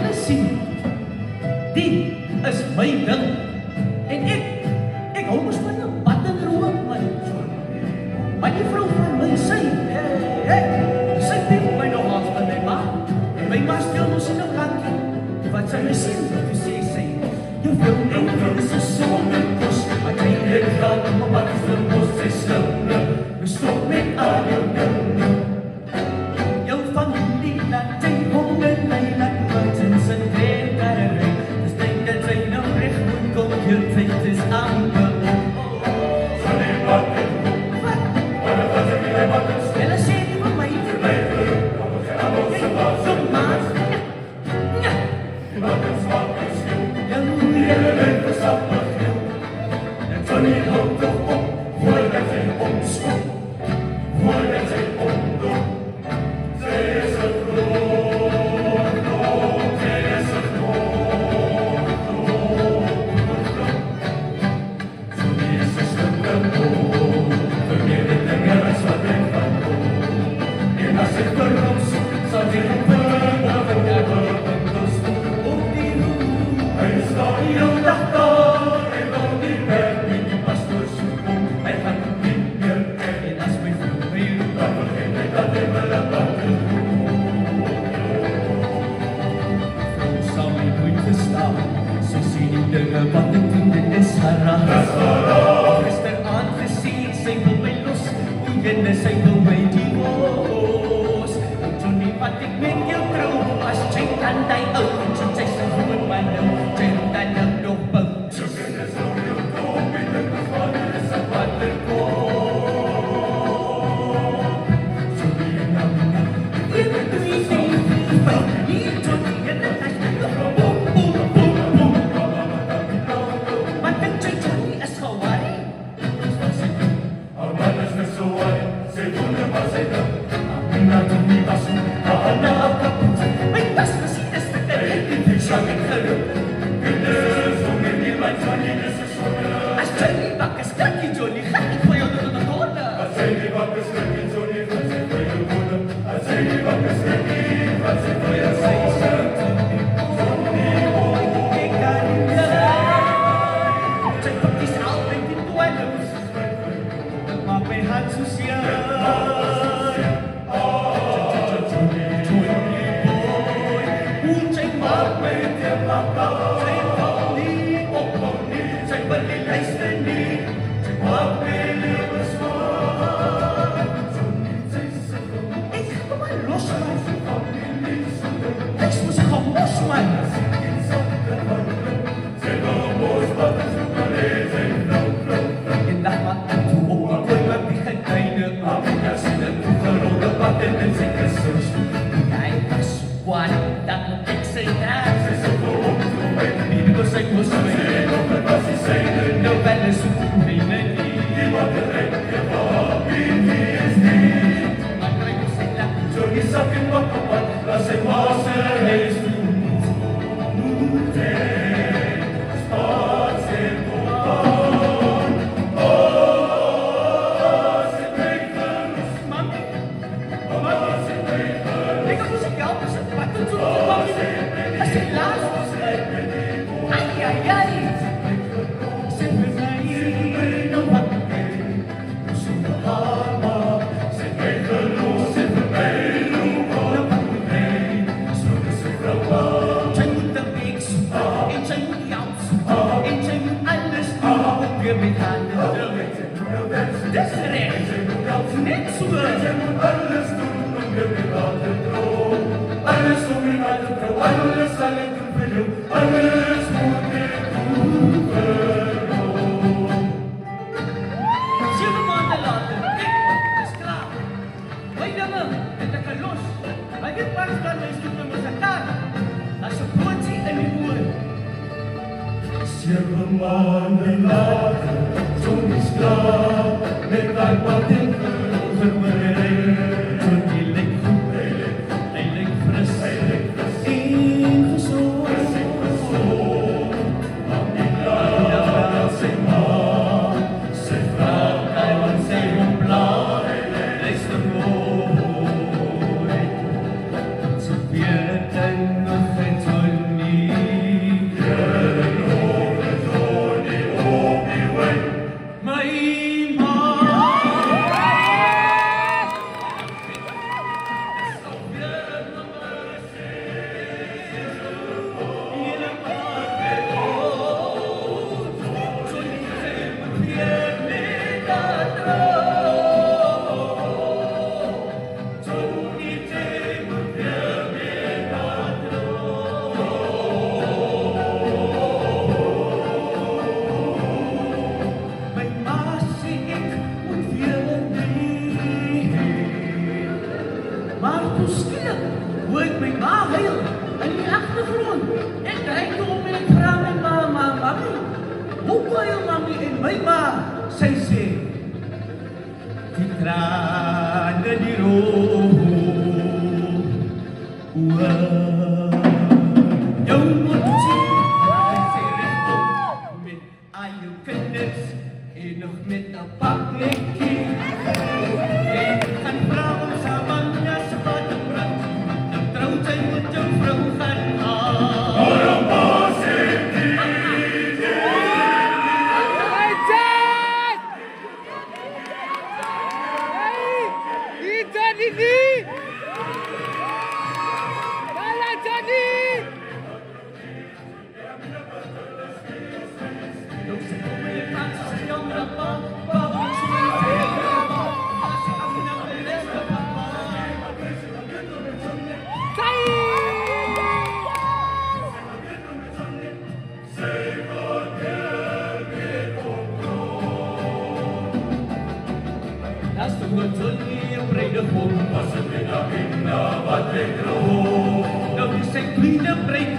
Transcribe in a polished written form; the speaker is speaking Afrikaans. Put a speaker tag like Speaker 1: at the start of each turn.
Speaker 1: julle sien, die is my ding. En ek hou mos van 'n bad en rook, man. Maar die vrou van my sê, sy pimp my nog als by my ma. En my ma speel mos in 'n kantjie. Wat sy my sien, toe sê sy, jou vrou enkel is 'n sonnekos, maar jy het dan wat vir mos sy slinge, stop met al jou dinge. Jou familie laat jy hom en my laat wat in sy dreigare. Dus denk dat sy nou recht moet kom, jou tijd is aangebouwd. Julle sê nie vir my Kom maar Julle leuk is op my geel. En van die hout toch op, voordat sy omskop, voordat sy omdoop. Sy is 'n groot, sy is 'n groot. So die is 'n stunde boom, vir meer die dinge as wat ek van boom. En as ek vir hom soek, sal die gevoel of ek ever ontdos op die hoek. Hy staan hier op dag daar, en dan die werk met die pastoor soek om. Hy gaan nie meer werk, en as my vroeg my roep, dan vergeet hy dat hy my laat doen. Vrou sal my nooit verstaan, sy sê die dinge wat ek doen, dit is haram. Gisteravond gesien, sy wil my los, o jene, sy wil my divorce. En toen nie wat ek met jou trou, as jy aan die ou, en sy sy goed man nou, jy dan nou nog bang. So kan jy so jou kom, en dit is wat is een waterkom. So die en nou, 1, 2, 3, 4, 5, hier tot die en dat is boom, boom, boom, boom. Maar dit jy is gewaai. Haar man is net so waai, sy wonder wat sy doen. En dat doen nie was, maar na kapot. My wasmachine is met die sang ek geroep. Kinders, honger nie, my Johnny is 'n sonde. As Johnny bak is krakkie Johnny, gaan ek vir jou door die donde. As hy nie bak is krakkie Johnny, gaan sy vir jou donde. As hy nie bak is krakkie, gaan sy vir jou donde. Johnny, oh, ek kan nie blij. Sy pak die straal met die dwellings. Ek maak my hand so seer. We're Say, Titrana di roho Yung mutsi Mit ayu kendes Inuh mit apakliki Kan Frauen sa mga sa batang rat Nagtraw chay mo diyang Frauhan Não me sei, não